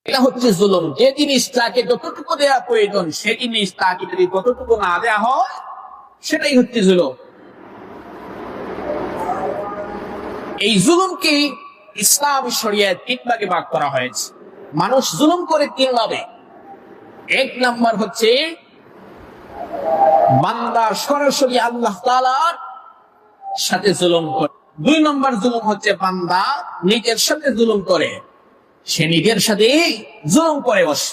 এটা হচ্ছে জুলুম। যে জিনিসটাকে যতটুকু দেওয়া প্রয়োজন সে জিনিস তাকে যদি ততটুকু না দেওয়া হয় সেটাই হচ্ছে জুলুম। এই জুলুমকে ইসলাম শরিয়ায় 3 ভাগে ভাগ করা হয়েছে। মানুষ জুলুম করে 3 ভাবে। 1 নাম্বার হচ্ছে বান্দা সরাসরি আল্লাহ তাআলার সাথে জুলুম করে। 2 নম্বর জুলুম হচ্ছে বান্দা নিজের সাথে জুলুম করে, সে নিজের সাথে জুলুম করে বসে।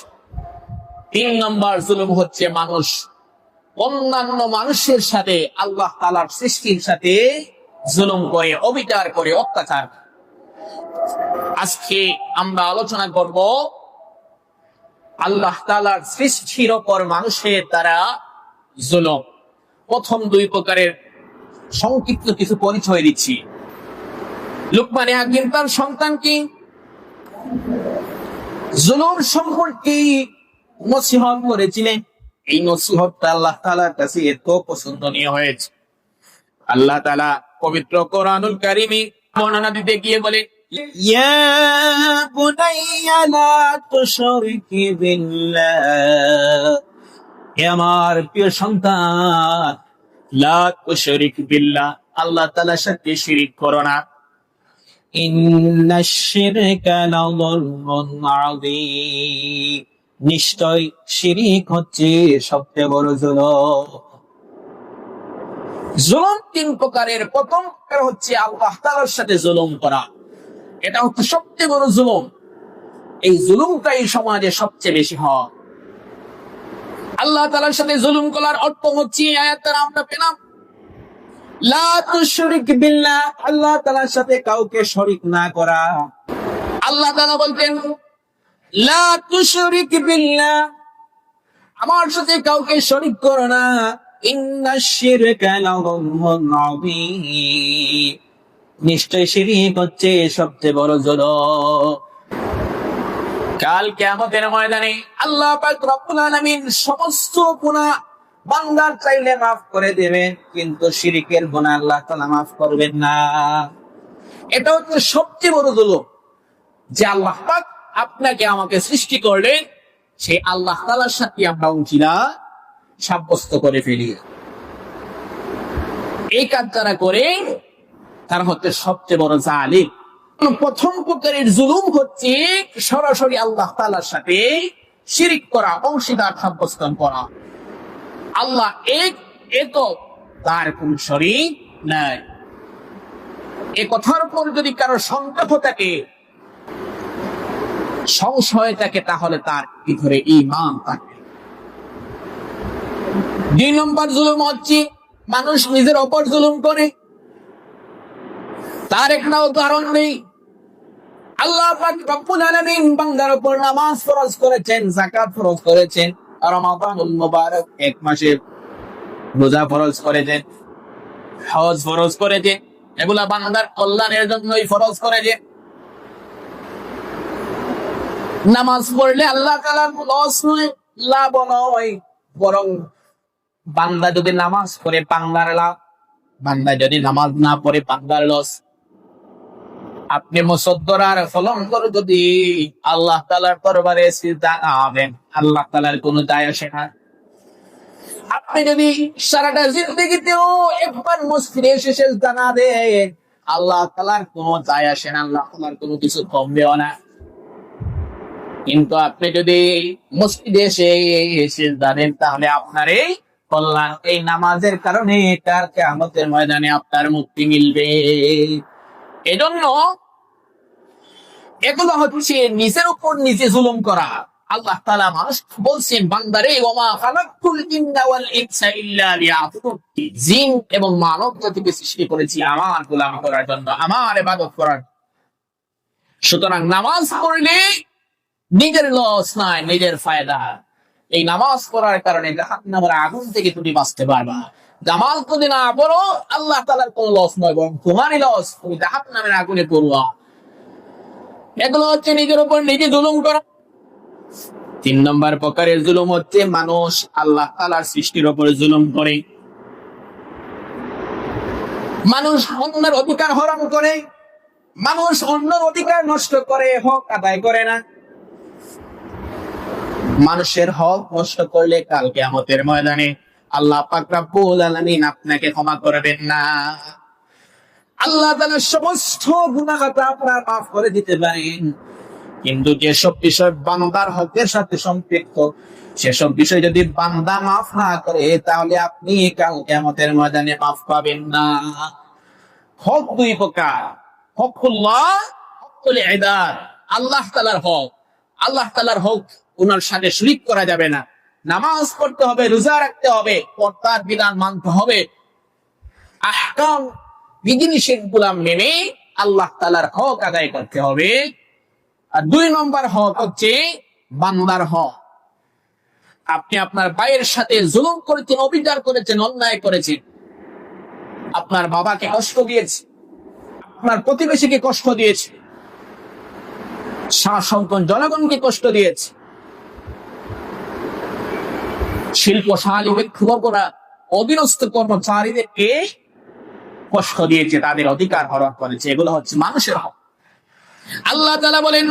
3 নম্বর জুলুম হচ্ছে মানুষ অন্যান্য মানুষের সাথে, আল্লাহ তাআলার সৃষ্টির সাথে জুলুম করে, অবিচার করে, অত্যাচার। আজকে আমরা আলোচনা করব আল্লাহ তাআলার সৃষ্টির উপর মানুষের দ্বারা জুলুম। প্রথম 2 প্রকারের সংক্ষিপ্ত কিছু পরিচয় দিচ্ছি। লুকমান হাকিম তার সন্তানকে জুলুম সম্পর্কে নসিহত করেছিলেন। এই নসিহতটা আল্লাহ তাআলার কাছে এত পছন্দনীয় হয়েছে। আল্লাহ তাআলা পবিত্র কোরআনুল কারীমে বর্ণনা দিতে গিয়ে বলে, ইয়া বুনাইয়া লা তুশরিক বিল্লাহ, হে আমার প্রিয় সন্তান, লা তুশরিক বিল্লাহ, আল্লাহ তাআলার সাথে শিরক করো না। ইন্নাশ শিরকা লাযুলমুন আযীম, নিশ্চয় শিরক হচ্ছে সবচেয়ে বড় জুলুম। জুলুম 3 প্রকারের। প্রথম প্রকার হচ্ছে আল্লাহ তাআলার সাথে জুলুম করা। এটা হচ্ছে সবচেয়ে বড় জুলুম। এই জুলুমটাই সমাজে সবচেয়ে বেশি হয়। আল্লাহ তাআলার সাথে জুলুম করার অর্থ হচ্ছে আয়াতটা আমরা পেলাম, লা তুশরিক বিল্লাহ, আল্লাহ তাআলার সাথে কাউকে শরীক না করা। আল্লাহ তাআলা বলতেন, লা তুশরিক বিল্লাহ, আমার সাথে কাউকে শরীক করো না। ইন্নাশ শিরকা লাযুলমুন আযীম, নিশ্চয় শিরক হচ্ছে সবচেয়ে বড় জুলুম। কাল কিয়ামতের ময়দানে আল্লাহ পাক রব্বুল আলামিন সমস্ত গুনাহ বান্দার চাইলে মাফ করে দেবেন, কিন্তু শিরকের গুনাহ আল্লাহ তাআলা মাফ করবেন না। এটা হচ্ছে সবচেয়ে বড় জুলুম, যে আল্লাহ পাক আপনাকে আমাকে সৃষ্টি করলেন, সেই আল্লাহ তাআলার সাথে আমরা উচিলা সাব্যস্ত করে ফেলি। এই কাজ যারা করে তারা হচ্ছে সবচেয়ে বড় জালিম। প্রথম প্রকারের জুলুম হচ্ছে সরাসরি আল্লাহ তাআলার সাথে শিরক করা, অংশীদার সাব্যস্ত করা। আল্লাহ এক, একক, তার কোন শরীক নাই। এ কথার উপর যদি কারো সন্দেহ থাকে, সংশয় থাকে, তাহলে তার ভিতরে ঈমান থাকে। 2 নম্বর জুলুম হচ্ছে মানুষ নিজের উপর জুলুম করে। তার একটা উদাহরণ নেই। আল্লাহ পাক রব্বুল আলামিন বান্দার উপর নামাজ ফরজ করেছেন, যাকাত ফরজ করেছেন, রমাদানুল মুবারক 1 মাসের রোজা ফরজ করেছেন, হজ ফরজ করেছেন। এগুলা বান্দার কল্যাণের জন্যই ফরজ করেছেন। নামাজ পড়লে আল্লাহ তাআলার লস নয়, লাভ নয়, বরং বান্দা যদি নামাজ পড়ে বান্দার লাভ, বান্দা যদি নামাজ না পড়ে বান্দার লস। আপনি মুসদ্দরার ফলন করে যদি আল্লাহ তাআলার দরবারে সিজদা না হবেন, আল্লাহ তাআলার কোনো দায় আসে না। আপনি যদি সারাটা জিন্দেগিতেও একবার মসজিদে এসে সিজদা না দেন, আল্লাহ তাআলার কোনো দায় আসে না, আল্লাহ তাআলার কোনো কিছু কমবেও না। কিন্তু আপনি যদি মসজিদে এসে সিজদা দেন, তাহলে আপনার এই কল্যাণ, এই নামাজের কারণে তার কিয়ামতের ময়দানে আপনার মুক্তি মিলবে। এজন্য এগুলো হচ্ছে নিজের উপর নিজে জুলুম করা। আল্লাহ তাআলা মানুষ বলছেন, বান্দারে ওমা খালাকতুল জিন্না ওয়াল ইনসা ইল্লা লিয়াবুদুন, জিন এবং মানব জাতিকে সৃষ্টি করেছি আমার গোলামি করার জন্য, আমার ইবাদত করার। সুতরাং নামাজ পড়লে নিজের লস নাই, নিজের ফায়দা। এই নামাজ পড়ার কারণে জাহান্নামের আগুন থেকে তুমি বাঁচতে পারবা। নামাজ যদি না পড়ো, আল্লাহ তাআলার কোনো লস নয়, বরং তোমারই লস, তুমি জাহান্নামের আগুনে পড়বা। এগুলো হচ্ছে নিজের উপর নিজে জুলুম করা। 3 নম্বর প্রকারের জুলুম হচ্ছে মানুষ আল্লাহ তাআলার সৃষ্টির উপর জুলুম করে। মানুষ অন্যের অধিকার হরণ করে, মানুষ অন্যের অধিকার নষ্ট করে, হক আদায় করে না। মানুষের হক নষ্ট করলে কাল কিয়ামতের ময়দানে আল্লাহ পাক রব্বুল আলামিন আপনাকে ক্ষমা করবেন না। আল্লাহ তাআলা সমস্ত গুনাহ আপনার মাফ করে দিতে পারেন, কিন্তু যেসব বিষয় বান্দার হকের সাথে সম্পৃক্ত সেসব বিষয় যদি বান্দা মাফ না করে তাহলে আপনি কাল কিয়ামতের ময়দানে মাফ পাবেন না। হক দুই প্রকার, হকুল্লাহ, হকুল ইবাদ। আল্লাহ তাআলার হক, আল্লাহ তাআলার হক ওনার সাথে শরীক করা যাবে না। নামাজ পড়তে হবে, রোজা রাখতে হবে, পর্দার বিধান মানতে হবে, আহকাম বিধিনিষেধগুলো মেনে আল্লাহ তাআলার হক আদায় করতে হবে। আর 2 নম্বর হক হচ্ছে বান্দার হক। আপনি আপনার ভাইয়ের সাথে জুলুম করেছেন, অবিচার করেছেন, অন্যায় করেছেন, আপনার বাবাকে কষ্ট দিয়েছে, আপনার প্রতিবেশীকে কষ্ট দিয়েছে, শাসন জনগণকে কষ্ট দিয়েছে, শিল্পশালী ব্যক্তিবর্গরা অধীনস্থ কর্মচারীদেরকে কষ্ট দিয়েছে, তাদের অধিকার হরণ করেছে। এগুলো হচ্ছে মানুষের হক। আল্লাহ তাআলা বলেন,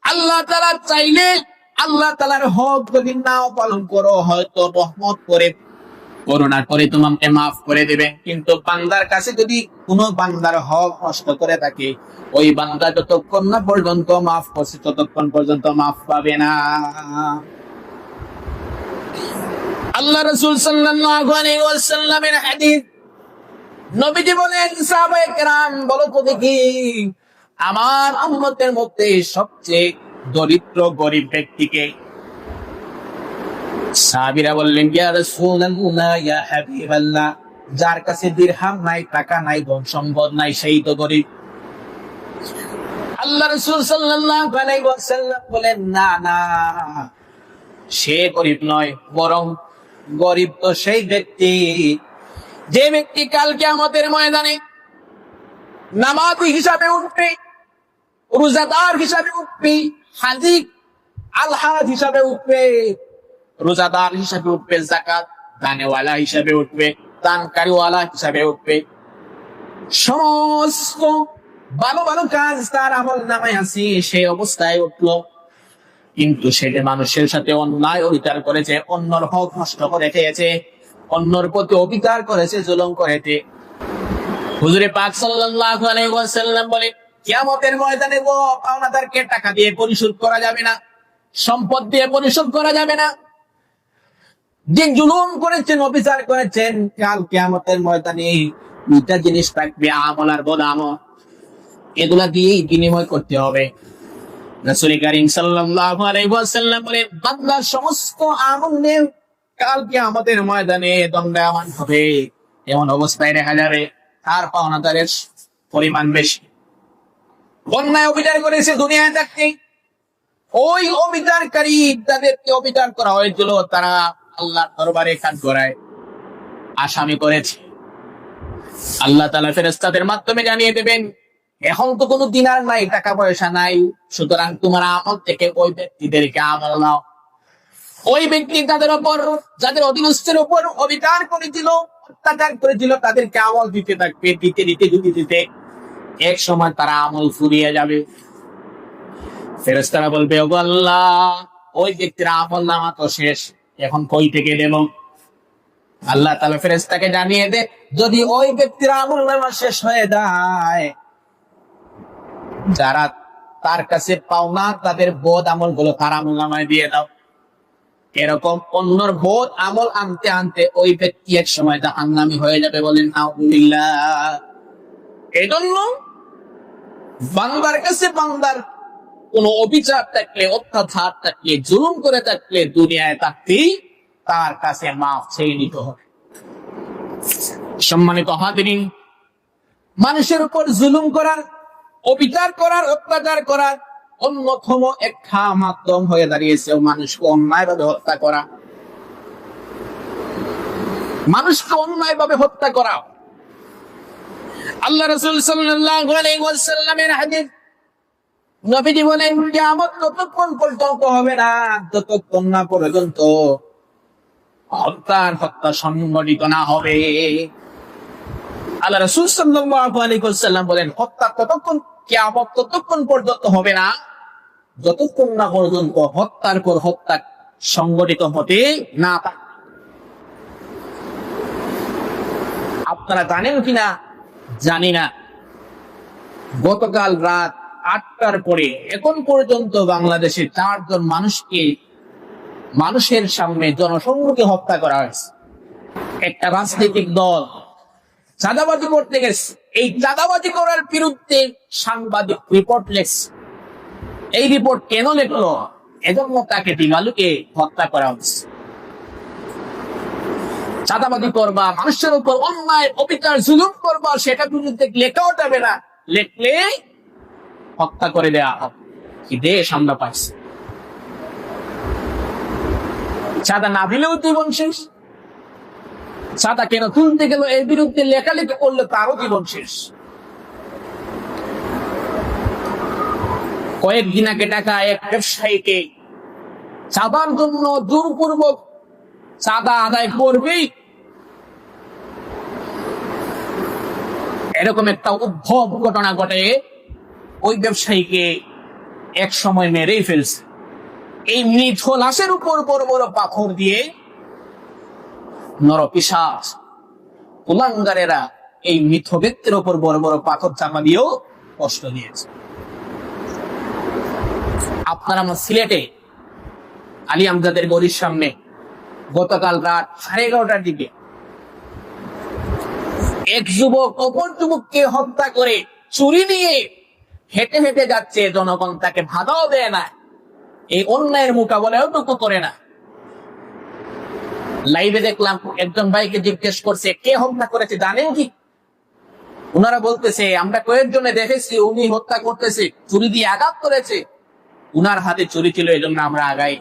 আল্লাহ তাআলা চাইলে আল্লাহ তাআলার হক যদি নাও পালন করো, হয়তো রহমত করে করুণা করে তোমাকে মাফ করে দেবেন, কিন্তু বান্দার কাছে যদি কোনো বান্দার হক নষ্ট করে থাকে, ওই বান্দা যতক্ষণ না পর্যন্ত মাফ করছে ততক্ষণ পর্যন্ত মাফ পাবে না। আল্লাহ রাসূল সাল্লাল্লাহু আলাইহি ওয়াসাল্লামের হাদিস, নবীজি বলেন, সাহাবায়ে কেরাম বলো তো দেখি, আমার উম্মতের মধ্যে সবচেয়ে দরিদ্র গরিব ব্যক্তিকে? সাহাবীরা বললেন, ইয়া রাসূলুল্লাহ, ইয়া হাবিবাল্লাহ, যার কাছে দিরহাম নাই, টাকা নাই, ধন সম্পদ নাই, সেই তো গরিব। আল্লাহ রাসূল সাল্লাল্লাহু আলাইহি ওয়াসাল্লাম বলেন, না না, সে গরিব নয়, বরং গরিব তো সেই ব্যক্তি যে ব্যক্তি কাল কিয়ামতের ময়দানে নামাজি হিসাবে উঠবে, রোজাদার হিসাবে উঠবে, হাজি আলহাজ হিসাবে উঠবে, রোজাদার হিসাবে উঠবে, যাকাত দানেওয়ালা হিসাবে উঠবে, দানকারীওয়ালা হিসাবে উঠবে, সমস্ত ভালো ভালো কাজ তার আমল নামায় আছে, সেই অবস্থায় উঠলো। কিন্তু সে যে মানুষের সাথে অন্যায় অবিচার করেছে, অন্যর হক নষ্ট করে খেয়েছে, অন্যর প্রতি অবিচার করেছে, জুলুম করেছে। হুজুরে পাক সাল্লাল্লাহু আলাইহি ওয়াসাল্লাম বলে, কিয়ামতের ময়দানে গো পাওনাদারকে টাকা দিয়ে পরিশোধ করা যাবে না, সম্পদ দিয়ে পরিশোধ করা যাবে না। যে জুলুম করেছেন, অবিচার করেছেন, কাল কিয়ামতের ময়দানে দুইটা জিনিস থাকবে, আমল আর বদআমল। এগুলা দিয়েই বিনিময় করতে হবে। রাসূল কারীম সাল্লাল্লাহু আলাইহি ওয়াসাল্লাম বলে, বান্দার সমস্ত আমল নিয়ে কাল কিয়ামতের ময়দানে দণ্ডায়মান হবে। এমন অবস্থায় দেখা যাবে তার পাওনাদারের পরিমাণ বেশি। অন্যায় অবিচার করেছে দুনিয়ায় থাকতে, ওই অবিচারকারী তাদেরকে অবিচার করা হয়েছিল, তারা আল্লাহর দরবারে কাঠগড়ায় আসামি করেছে। আল্লাহ তাআলা ফেরেশতাদের মাধ্যমে জানিয়ে দেবেন, এখন তো কোনো দিনার নাই, টাকা পয়সা নাই, সুতরাং তোমার আমল থেকে ওই ব্যক্তিদেরকে আমল নাও। ওই ব্যক্তি তাদের উপর, যাদের অধীনস্থের উপর অবিচার করেছিল, অত্যাচার করেছিল, তাদেরকে আমল দিতে থাকবে, দিতে দিতে দিতে দিতে এক সময় তারা আমল ফুরিয়ে যাবে। ফেরেশতারা বলবে, ওগো আল্লাহ, ওই ব্যক্তির আমল নামা তো শেষ, এখন কই থেকে দেব? আল্লাহ তাআলা ফেরেশতাকে জানিয়ে দে, যদি ওই ব্যক্তির আমল নামা শেষ হয়ে যায়, যারা তার কাছে পাওনা তাদের বোধ আমল গুলো তার আমল নামায় দিয়ে দাও। এরকম অন্যর বোধ আমল আনতে আনতে ওই ব্যক্তি এক সময় জাহান্নামী হয়ে যাবে। বলেন নাউযুবিল্লাহ। এই জন্য বান্দার কাছে বান্দার কোন অবিচার থাকলে, অত্যাচার থাকলে, জুলুম করে থাকলে, দুনিয়ায় থাকতেই তার কাছে মাফ চেয়ে নিতে হবে। সম্মানিত হাজিরিন, মানুষের উপর জুলুম করার, অবিচার করার, অত্যাচার করার অন্যতম একটা মাধ্যম হয়ে দাঁড়িয়েছে মানুষকে অন্যায়ভাবে হত্যা করা। মানুষকে অন্যায়ভাবে হত্যা করা। আল্লাহ রাসূল সাল্লাল্লাহু আলাইহি ওয়াসাল্লামের হাদিস, নবীজি বলেন, কিয়ামত ততক্ষণ পর্যন্ত হবে না যতক্ষণ না পর্যন্ত হত্যা সংঘটিত না হবে। আল্লাহ রাসূল সাল্লাল্লাহু আলাইহি ওয়াসাল্লাম বলেন, হত্যা ততক্ষণ, কিয়ামত ততক্ষণ পর্যন্ত হবে না যতক্ষণ না পর্যন্ত হত্যার পর হত্যা সংগঠিত হতে না পারে। আপনারা জানেন কিনা জানি না, গতকাল রাত 8টার পরে এখন পর্যন্ত বাংলাদেশে 4 জন মানুষের সামনে জনসম্মুখে হত্যা করা হয়েছে। একটা রাজনৈতিক দল চাঁদাবাজি করতে গেছে, এই চাঁদাবাজি করার বিরুদ্ধে সাংবাদিক রিপোর্ট লেখছে। এই রিপোর্ট কেন লেখলো? এজন্য তাকে দিবালুকে হত্যা করা হচ্ছে। চাঁদাবাজি করবা, মানুষের উপর অন্যায় অবিচার জুলুম করবা, সেটা বিরুদ্ধে লেখাও যাবে না, লেখলে হত্যা করে দেয়া হবে। কি দেশ আমরা পাইছি! চাঁদা না দিলেও জীবন শেষ, চাঁদা কেন তুলতে গেল এর বিরুদ্ধে লেখালেখি করলে তারও জীবন শেষ। কয়েকদিন আগে টাকা এক ব্যবসায়ীকে চাঁদার জন্য জোরপূর্বক চাঁদা আদায় করবেই, এরকম একটা উদ্ভব ঘটনা ঘটে। ওই ব্যবসায়ীকে এক সময় মেরেই ফেলছে। এই মৃত লাশের উপর বড় বড় পাথর দিয়ে নরপিশাচ কুলাঙ্গারেরা এই মৃত ব্যক্তির উপর বড় বড় পাথর চাপা দিয়েও কষ্ট দিয়েছে। আপনার আমার সিলেটে আলী আমজাদের গড়ির সামনে গতকাল রাত 11:30টার দিকে এক যুবক অপর যুবককে হত্যা করে চুরি নিয়ে হেঁটে হেঁটে যাচ্ছে, জনগণ তাকে বাধাও দেয় না, এই অন্যায়ের মোকাবেলাও টুকু করে না। লাইভে দেখলাম একজন ভাইকে জিজ্ঞেস করছে কে হত্যা করেছে জানেন কি? উনারা বলতেছে আমরা কয়েকজনে দেখেছি উনি হত্যা করতেছে, চুরি দিয়ে আঘাত করেছে, উনার হাতে চুরি ছিল এজন্য আমরা আগাই।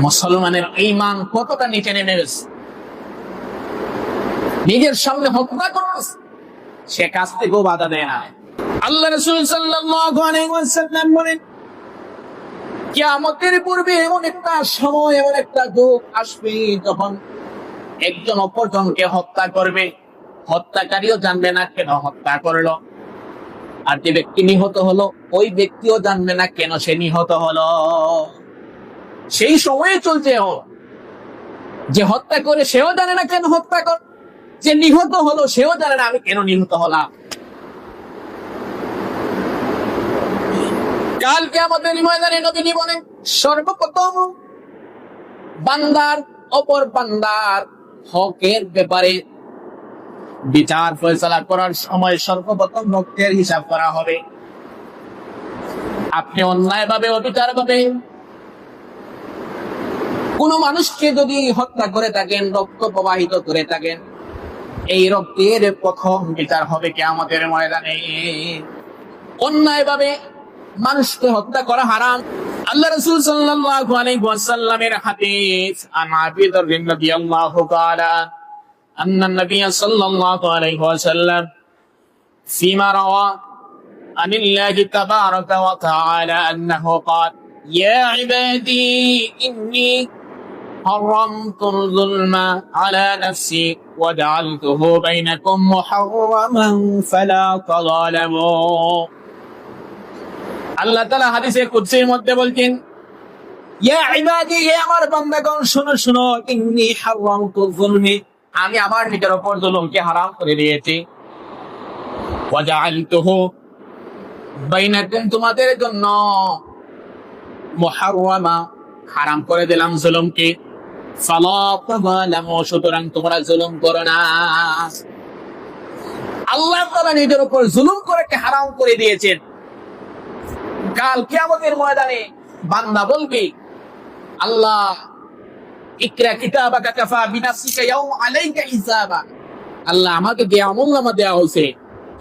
মুসলমানের ঈমান কতটা নিচে নেমে গেছে! নিজের সামনে হত্যা করছে, সে কাছ থেকেও বাধা দেয় না। আল্লাহ রাসূল সাল্লাল্লাহু আলাইহি ওয়াসাল্লাম বলেন, কিয়ামতের পূর্বে এমন একটা সময়, এমন একটা যুগ আসবে যখন একজন অপরজনকে হত্যা করবে, হত্যাকারীও জানবে না কেন হত্যা করলো, আর যে ব্যক্তি নিহত হলো ওই ব্যক্তিও জানবে না কেন সে নিহত হলো। সেই সময়ে চলছে যে হত্যা করে সেও জানে না কেন হত্যা কর, যে নিহত হলো সেও জানে না আমি কেন নিহত হলাম। কালকে আমাদের ময়দানে নবী বলেন, সর্বপ্রথম বান্দার অপর বান্দার হকের ব্যাপারে বিচার ফয়সালা করার সময় সর্বপ্রথম রক্তের হিসাব করা হবে। আপনি অন্যায় ভাবে অবিচার ভাবে কোন মানুষকে যদি হত্যা করে থাকেন, রক্ত প্রবাহিত করে থাকেন, এই রক্তের প্রথম বিচার হবে কিয়ামতের ময়দানে। অন্যায় ভাবে মানুষকে হত্যা করা হারাম। আল্লাহ রাসূল সাল্লাল্লাহু আলাইহি ওয়াসাল্লামের হাদিস, আন আবি যর রাদিয়াল্লাহু তাআলা أن النبي صلى الله عليه وسلم فيما روى عن الله تبارك وتعالى أنه قال يا عبادي إني حرمت الظلم على نفسي وجعلته بينكم محرما فلا تظالموا. আল্লাহ তাআলা হাদিসে কুদসির মধ্যে বলছেন, ইয়া ইবাদি, হে আমার বান্দাগণ শোনো শোনো, ইন্নী হারামতু যুলমি, আমি আমার নিজের উপর জুলুমকে হারাম করে দিয়েছি। ওয়াজআলতুহু বাইনাকুম, তোমাদের জন্য মুহাররামা, হারাম করে দিলাম জুলুমকে। ফালা তাযালামু, সুতরাং তোমরা জুলুম করো না। আল্লাহ তাআলা নিজের উপর জুলুম করে হারাম করে দিয়েছেন। কাল কিয়ামতের ময়দানে বান্দা বলবে, আল্লাহ ইকরা কিতাবাকা কাফা বিনাফসিকা ইয়াউম আলাইকা হিসাবা, আল্লাহ আমাকে যে আমলনামা দেওয়া হয়েছে,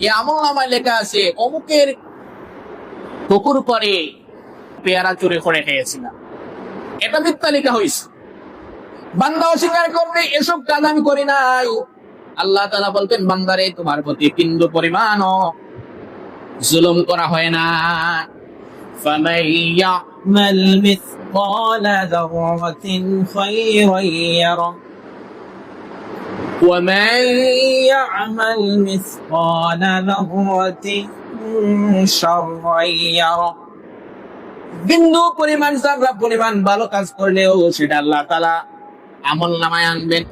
এই আমলনামায় লেখা আছে অমুকের পুকুর করে পেয়ারা চুরি করে খেয়েছিলাম, এটা মিথ্যা লেখা হয়েছে। বান্দা অস্বীকার করবে এসব কাজ আমি করি নাই। আল্লাহ তাআলা বলবেন, বান্দারে তোমার প্রতি বিন্দু পরিমাণও জুলুম করা হয় না। فمن يعمل مثقال ذرة خيرا يره ومن يعمل مثقال ذرة شرا يره বিন্দু পরিমাণ যারা পরিমাণ ভালো কাজ করলেও সেটা আল্লাহ তাআলা আমলনামায় আনবেন।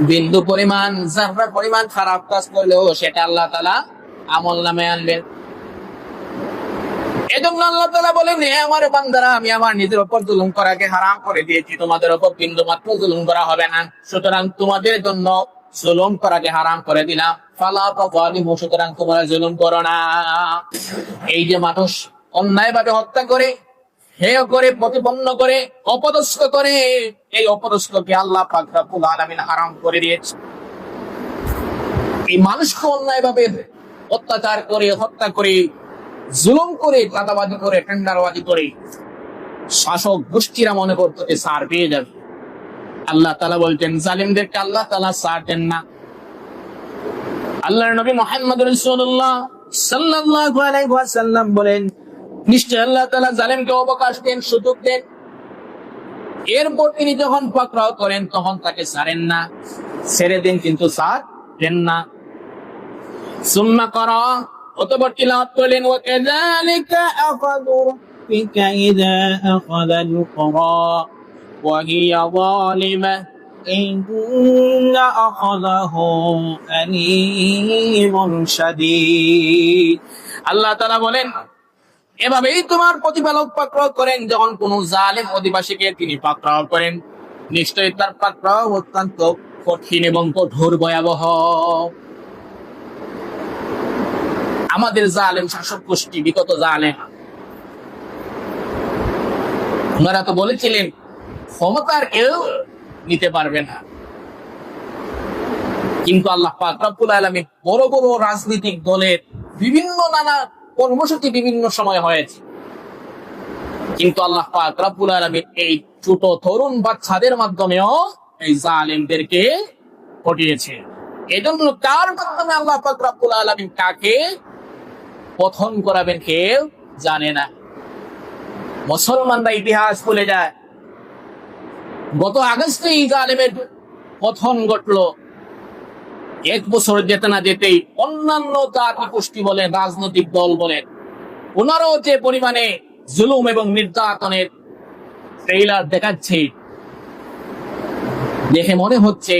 বিন্দু পরিমাণ যারা পরিমাণ খারাপ কাজ করলেও সেটা আল্লাহ তাআলা আমলনামায় আনবেন। এজন্য আল্লাহ তাআলা বলেন, হে আমার বান্দারা, আমি আমার নিজের উপর জুলুম করাকে হারাম করে দিয়েছি, তোমাদের উপর বিন্দু মাত্র জুলুম করা হবে না। সুতরাং তোমাদের জন্য জুলুম করাকে হারাম করে দিলাম। ফালা তাযালিমু, সুতরাং তোমরা জুলুম করো না। এই যে মানুষ অন্যায় ভাবে হত্যা করে, হেয় করে, প্রতিপন্ন করে, অপদস্থ করে, এই অপদস্থকে আল্লাহ পাক রব্বুল আলামিন হারাম করে দিয়েছে। এই মানুষকে অন্যায় ভাবে অত্যাচার করে, হত্যা করে, জুলুম করে, চাঁদাবাজি করে, টেন্ডারবাজি করে শাসক গোষ্ঠীরা মনে করতে ছাড় পেয়ে যাবে। আল্লাহ তাআলা বলতেন জালিমদেরকে আল্লাহ তাআলা ছাড় দেন না। আল্লাহর নবী মুহাম্মদ রাসূলুল্লাহ সাল্লাল্লাহু আলাইহি ওয়াসাল্লাম বলেন, নিশ্চয় আল্লাহ তাআলা জালিমকে অবকাশ দেন, সুযোগ দেন, এরপর তিনি যখন পাকড়াও করেন তখন তাকে ছাড়েন না, ছেড়ে দেন কিন্তু ছাড় দেন না। সুম্মা করা, অতঃপর তিলাওয়াত করলেন, ওয়া কাযালিকা আখাযু রাব্বিকা ইযা আখাযাল কুরা ওয়া হিয়া যালিমা ইন্না আখাযাহু আলীমুন শাদীদ। আল্লাহ তাআলা বলেন, এভাবেই তোমার প্রতিপালক পাকড়াও করেন যখন কোন জালেম অধিবাসীকে তিনি পাকড়াও করেন, নিশ্চয়ই তার পাকড়াও অত্যন্ত কঠিন এবং কঠোর ভয়াবহ। আমাদের জালেম শাসক গোষ্ঠী, বিগত জালেম, ওনারা তো বলেছিলেন ক্ষমতার কেউ নিতে পারবে না, কিন্তু আল্লাহ পাক রব্বুল আলামিন বড় বড় রাজনৈতিক দলের বিভিন্ন নানা কর্মসূচি বিভিন্ন সময় হয়েছে, কিন্তু আল্লাহ পাক রব্বুল আলামিন এই ছোট তরুণ বাচ্চাদের মাধ্যমেও এই জালেমদেরকে হটিয়েছে। এজন্য কার মাধ্যমে আল্লাহ পাক রব্বুল আলামিন কাকে পতন করাবেন কেউ জানে না। মুসলমানরা ইতিহাস ভুলে যায়। গত আগস্টে এই জালেমের পতন ঘটলো। এক বছর যেতে না যেতেই অন্যান্য জাতি গোষ্ঠী বলেন, রাজনৈতিক দল বলেন, ওনারাও যে পরিমাণে জুলুম এবং নির্যাতনের ট্রেইলার দেখাচ্ছে, দেখে মনে হচ্ছে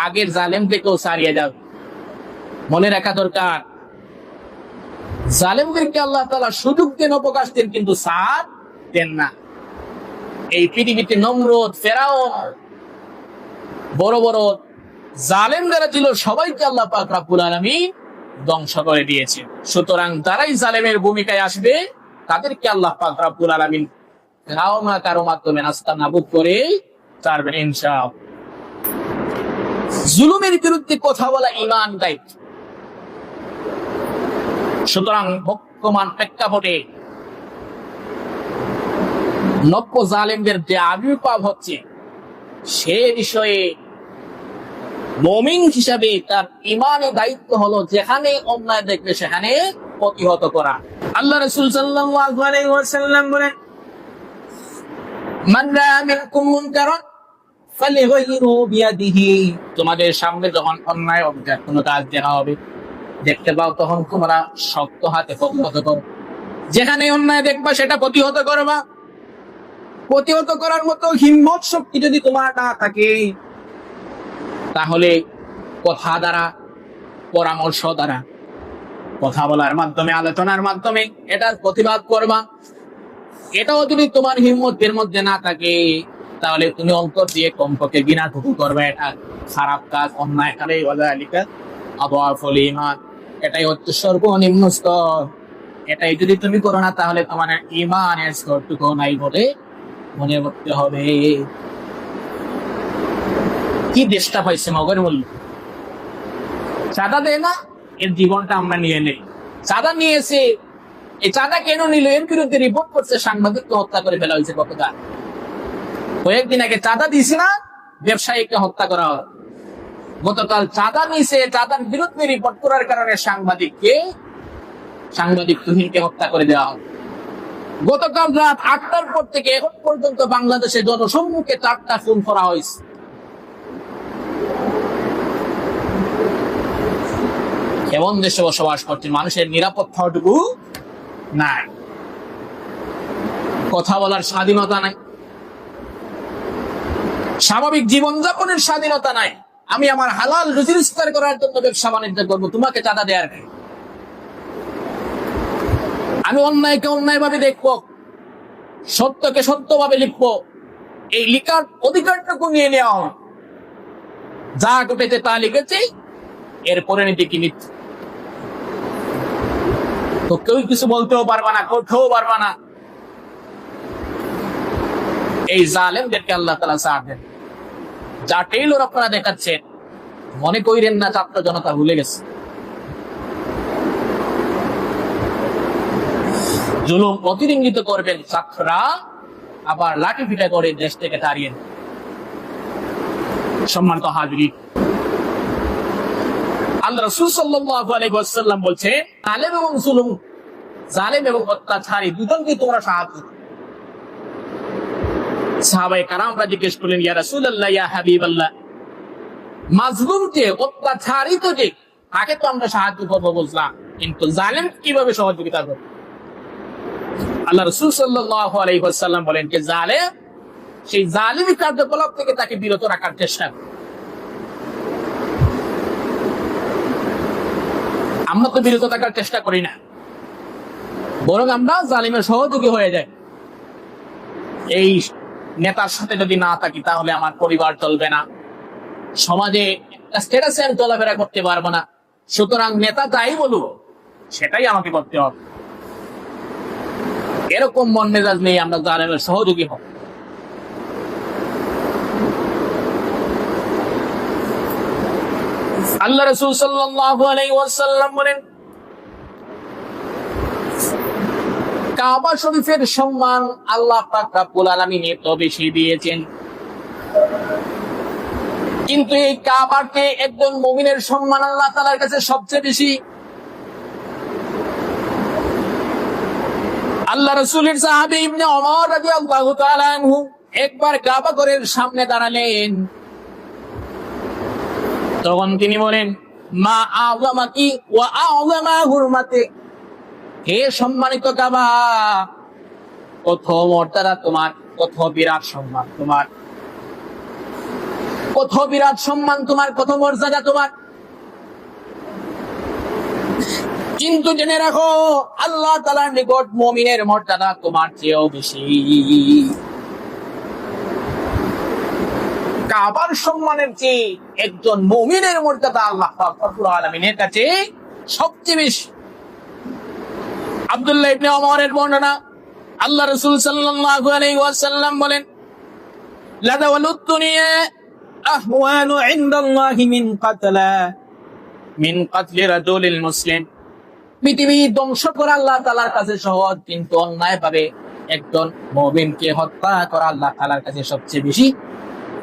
আগের জালেমদেরকেও ছাড়িয়ে যাবে। মনে রাখা দরকার, জালেমদেরকে আল্লাহ তাআলা সুযোগ দেন, অবকাশ দেন, কিন্তু ছাড় দেন না। এই পৃথিবীতে নমরুদ, ফেরাউন, বড় বড় জালেম যারা ছিল সবাইকে আল্লাহ পাক রব্বুল আলামিন ধ্বংস করে দিয়েছে। সুতরাং যারাই জালেমের ভূমিকায় আসবে তাদেরকে আল্লাহ পাক রব্বুল আলামিন কারো মাধ্যমে নাস্তানাবুদ করে ছাড়বেন ইনশাআল্লাহ। জুলুমের বিরুদ্ধে কথা বলা ঈমান দায়িত্ব। সুতরাং বর্তমান প্রেক্ষাপটে নব্য জালেমদের যে আবির্ভাব হচ্ছে সে বিষয়ে মুমিন হিসাবে তার ঈমানের দায়িত্ব হলো যেখানে অন্যায় দেখবে সেখানে প্রতিহত করা। আল্লাহ রাসূল সাল্লাল্লাহু আলাইহি ওয়াসাল্লাম বলেন, মান রাআ মিনকুম মুনকারান ফালিগাইরু বিয়াদিহি, তোমাদের সামনে যখন অন্যায় অবিচার কোনো কাজ দেখা হবে, দেখতে পাও, তখন তোমরা শক্ত হাতে প্রতিহত করো। যেখানে অন্যায় দেখবা সেটা প্রতিহত করবা। প্রতিহত করার মতো হিম্মত শক্তি যদি তোমার না থাকে তাহলে কথা দ্বারা, পরামর্শ দ্বারা, কথা বলার মাধ্যমে, আলোচনার মাধ্যমে এটার প্রতিবাদ করবা। এটাও যদি তোমার হিম্মতের মধ্যে না থাকে তাহলে তুমি অন্তর দিয়ে কমপক্ষে ঘৃণাটুকু করবে। এটা খারাপ কাজ, অন্যায় কালে আদওয়াফুল ঈমান, এটাই হচ্ছে সর্বনিম্ন স্তর। এটাই যদি তুমি করো না তাহলে তোমার ঈমানের স্তরটুকু নাই বলে মনে করতে হবে। কি দেশটা পাইছে মগের মূল্য। চাঁদা দেয় না, এর জীবনটা আমরা নিয়ে নেই। চাঁদা নিয়েছে, এই চাঁদা কেন নিল এর বিরুদ্ধে রিপোর্ট করছে, সাংবাদিককে হত্যা করে ফেলা হয়েছে। কতটা কয়েকদিন আগে চাঁদা দিছে না, ব্যবসায়ীকে হত্যা করা হয়। গতকাল চাঁদা নিয়েছে, চাঁদার বিরুদ্ধে রিপোর্ট করার কারণে সাংবাদিক তুহিনকে হত্যা করে দেওয়া হয়। গতকাল রাত ৮টার পর থেকে এখন পর্যন্ত বাংলাদেশে জনসম্মুখে ৪টা খুন করা হয়েছে। এমন দেশে বসবাস করছে মানুষের নিরাপত্তাটুকু নাই, কথা বলার স্বাধীনতা নাই, স্বাভাবিক জীবনযাপনের স্বাধীনতা নাই। আমি আমার হালাল রুজি রোজগার করার জন্য ব্যবসা বাণিজ্য করবো, তোমাকে চাঁদা দেওয়ার নেই। আমি অন্যায়কে অন্যায় ভাবে দেখবো, সত্যকে সত্যভাবে লিখবো, এই লিখার অধিকারটুকু নিয়ে নেওয়া হয়। যা ঘটেছে তা লিখেছি, এর পরিণতি কি নিচ্ছে তো কেউ কিছু বলতেও পারবা না, করতেও পারবা না। এই জালেমদেরকে আল্লাহ তাআলা ছাড় দেন। যা টেইলর আপনারা দেখাচ্ছেন, মনে কইরেন না ছাত্র জনতা ভুলে গেছে। জুলুম প্রতিনিধিত্ব করবেন ছাত্ররা, আবার লাঠি পিটা করে দেশ থেকে তাড়িয়ে দেন। সম্মানিত হাজিরিন, আল্লাহ রাসূল সাল্লাল্লাহু আলাইহি ওয়াসাল্লাম বলছেন, জালেম এবং জুলুম, জালেম এবং অত্যাচারী দুজনকে তোমরা সাহায্য করো। সাহাবায়ে কেরামরা জিজ্ঞেস করলেন, ইয়া রাসূলুল্লাহ, ইয়া হাবিবাল্লাহ, মাজলুমকে, অত্যাচারিতকে, তাকে তো আমরা সাহায্য করবো বুঝলাম, কিন্তু জালেম কিভাবে সহযোগিতা করবো? আল্লাহ রাসূল সাল্লাল্লাহু আলাইহি ওয়াসাল্লাম বলেন যে জালেম, সেই জালিমি কার্যকলাপ থেকে তাকে বিরত রাখার চেষ্টা করে। আমরা তো বিরত থাকার চেষ্টা করি না, বরং আমরা জালিমের সহযোগী হয়ে যাই। এই নেতার সাথে যদি না থাকি তাহলে আমার পরিবার চলবে না, সমাজে একটা স্ট্যাটাসে আমি চলাফেরা করতে পারবো না। সুতরাং নেতা যাই বলুক সেটাই আমাকে করতে হবে। এরকম মন মেজাজ নেই আমরা জালেমের সহযোগী হব। আল্লাহ রাসূল সাল্লাল্লাহু আলাইহি ওয়াসাল্লাম বলেন, কাবা শরীফের সম্মান আল্লাহ পাক রব্বুল আলামিন এত বেশি দিয়েছেন, কিন্তু এই কাবাকে একজন মুমিনের সম্মান আল্লাহ তাআলার কাছে সবচেয়ে বেশি। আল্লাহ রাসূলের সাহাবী ইবনে ওমর রাদিয়াল্লাহু তাআলা আনহু একবার কাবা ঘরের সামনে দাঁড়ালেন। তখন তিনি বলেন, মা আযমাকি ওয়া আযমা হুরমাতি, হে সম্মানিত কাবা, কত মর্যাদা তোমার, কত বিরাট সম্মান তোমার, কত বিরাট সম্মান তোমার, কত মর্যাদা তোমার। কিন্তু জেনে রাখো, আল্লাহ তাআলার নিকট মুমিনের মর্যাদা তোমার চেয়েও বেশি। কাবার সম্মানের চেয়ে একজন মুমিনের মর্যাদা আল্লাহ পাক রব্বুল আলামিনের কাছে সবচেয়ে বেশি। আব্দুল্লাহ ইবনে ওমরের বর্ণনা, আল্লাহ রাসূল সাল্লাল্লাহু আলাইহি ওয়াসাল্লাম বলেন, লাদাওয়ালুদ দুনিয়া আহওয়ানু ইনদাল্লাহি মিন কাতলি রাজুলিল মুসলিম, পৃথিবী ধ্বংস করা আল্লাহ তাআলার কাছে সহজ, কিন্তু অন্যায় ভাবে একজন মুমিনকে হত্যা করা আল্লাহ তাআলার কাছে সবচেয়ে বেশি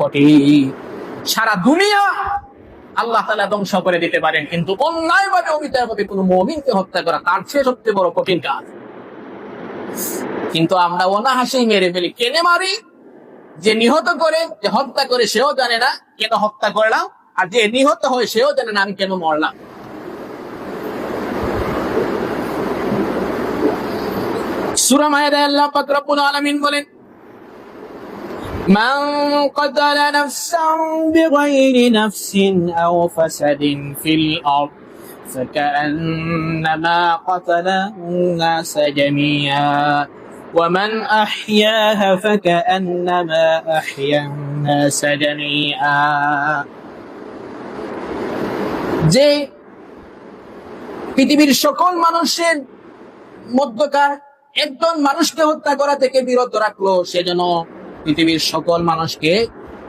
কঠিন। সারা দুনিয়া আল্লাহ তাআলা ধ্বংস করে দিতে পারেন, কিন্তু অন্যায় ভাবে অবিচারভাবে কোনো মুমিনকে হত্যা করা তার চেয়ে সবচেয়ে বড় কঠিন কাজ। কিন্তু আমরা অনাহাসেই মেরে ফেলি। কেনে মারি? যে নিহত করে, যে হত্যা করে সেও জানে না কেন হত্যা করলাম, আর যে নিহত হয় সেও জানে না আমি কেন মরলাম। সূরা মায়েদায় আল্লাহ পাক রব্বুল আলামিন বলেন, মান قتل نفسا بغير نفس أو فساد في الأرض فكأنما قتل الناس جميعا ومن أحياها فكأنما أحيا الناس جميعا। যে পৃথিবীর সকল মানুষের মধ্যকার একজন মানুষকে হত্যা করা থেকে বিরত রাখলো, সেজন্য পৃথিবীর সকল মানুষকে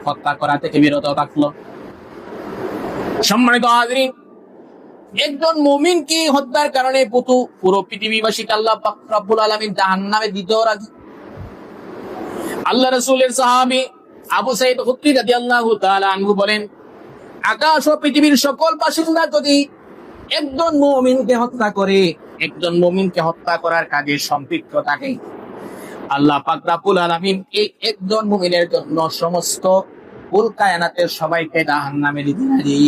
হত্যা করা থেকে বিরত রাখলো। সম্মানিত হাজিরিন, একজন মুমিনকে হত্যার কারণে পুরো পৃথিবীবাসীকে আল্লাহ পাক রব্বুল আলামিন জাহান্নামে দিতেও রাজি। আল্লাহ রাসূলের সাহাবী আবু সাঈদ খুদরি রাদিয়াল্লাহু তাআলা আনহু বলেন, আকাশ ও পৃথিবীর সকল বাসিন্দা যদি একজন মুমিনকে হত্যা করে, একজন মুমিনকে হত্যা করার কাজে সম্পৃক্ত থাকে, আল্লাহ পাক রব্বুল আলামিন এই একজন মুমিনের জন্য সমস্ত কুল কায়নাতের সবাইকে জাহান্নামে দিতে রাজি।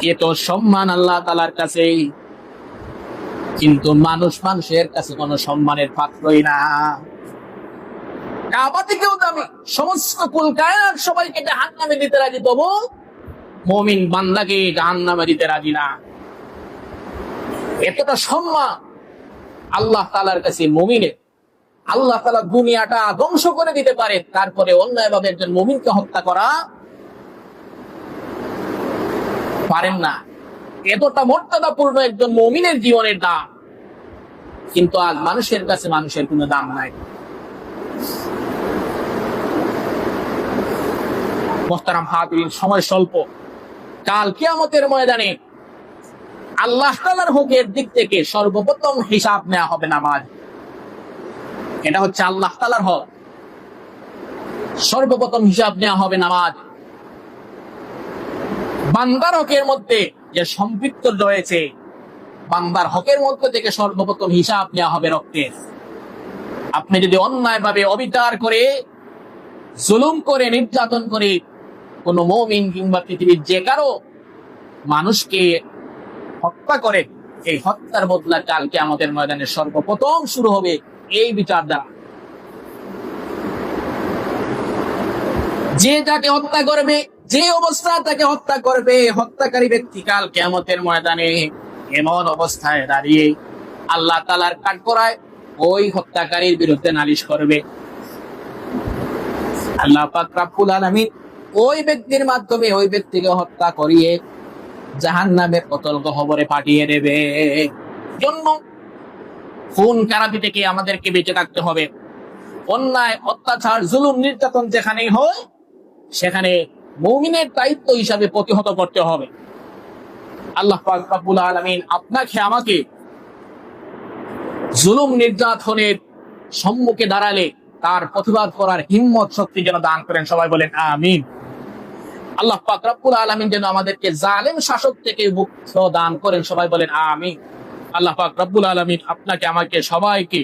এত সম্মান আল্লাহ তাআলার কাছে, কিন্তু মানুষের কাছে কোনো সম্মানের পাত্রই না। কাবা থেকেও দামি, সমস্ত কুল কায়নাত সবাইকে জাহান্নামে দিতে রাজি, তবু মুমিন বান্দাকে জাহান্নামে দিতে রাজি না। এতটা সম্মান আল্লাহ তাআলার কাছে মুমিনের। আল্লাহ তাআলা দুনিয়াটা ধ্বংস করে দিতে পারে, তারপরে অন্যায়ভাবে একজন মুমিনকে হত্যা করা পারেন না। এতটা মর্যাদাপূর্ণ একজন মুমিনের জীবনের দাম, কিন্তু আজ মানুষের কাছে মানুষের কোনো দাম নাই। মোহতারাম হাজিরিন, সময় স্বল্প। কাল কিয়ামতের ময়দানে আল্লাহ তাআলার হকের দিক থেকে সর্বপ্রথম হিসাব নেওয়া হবে নামাজ। এটা হচ্ছে আল্লাহ তাআলার হক, সর্বপ্রথম হিসাব নেওয়া হবে নামাজ। বান্দার হকের মধ্যে যে সম্পৃক্ত রয়েছে, বান্দার হকের মধ্যে থেকে সর্বপ্রথম হিসাব নেওয়া হবে রক্তের। আপনি যদি অন্যায়ভাবে অবিচার করে, জুলুম করে, নির্যাতন করে কোন মুমিন কিংবা পৃথিবীর যে কারো মানুষকে হত্যা করে, এই হত্যার বদলা কাল কিয়ামতের ময়দানে সর্বপ্রথম শুরু হবে এই বিচার দ্বারা। যে যাকে হত্যা করবে, যে অবস্থা তাকে হত্যা করবে, হত্যাকারী ব্যক্তি কাল কিয়ামতের ময়দানে এমন অবস্থায় দাঁড়িয়ে আল্লাহ তাআলার কাঠগড়ায় ওই হত্যাকারীর বিরুদ্ধে নালিশ করবে। আল্লাহ পাক রব্বুল আলামিন ওই ব্যক্তির মাধ্যমে ওই ব্যক্তিকে হত্যা করিয়ে জাহান্নামের অতল গহ্বরে পাঠিয়ে দেবে। জন্য খুন খারাপি থেকে আমাদেরকে বেঁচে থাকতে হবে। অন্যায়, অত্যাচার, জুলুম, নির্যাতন যেখানেই হয় সেখানে মুমিনের দায়িত্ব হিসাবে প্রতিহত করতে হবে। আল্লাহ পাক রব্বুল আলামিন আপনাকে আমাকে জুলুম নির্যাতনের সম্মুখে দাঁড়ালে তার প্রতিবাদ করার হিম্মত শক্তি যেন দান করেন, সবাই বলেন আমিন। আল্লাহ পাক রব্বুল আলামিন যেন আমাদেরকে জালেম শাসক থেকে মুক্ত দান করেন, সবাই বলেন আমিন। আল্লাহ পাক রব্বুল আলামিন আপনাকে আমাকে সবাইকে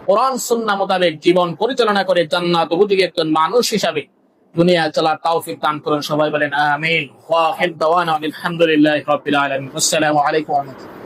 কোরআন সুন্নাহ মোতাবেক জীবন পরিচালনা করে জান্নাত উপযোগী একজন মানুষ হিসাবে দুনিয়া চলার তৌফিক দান করুন, সবাই বলেন আমিন। ওয়া আখির দাওয়ানা আলহামদুলিল্লাহি রাব্বিল আলামিন। আসসালামু আলাইকুম ওয়া রাহমাতুল্লাহ।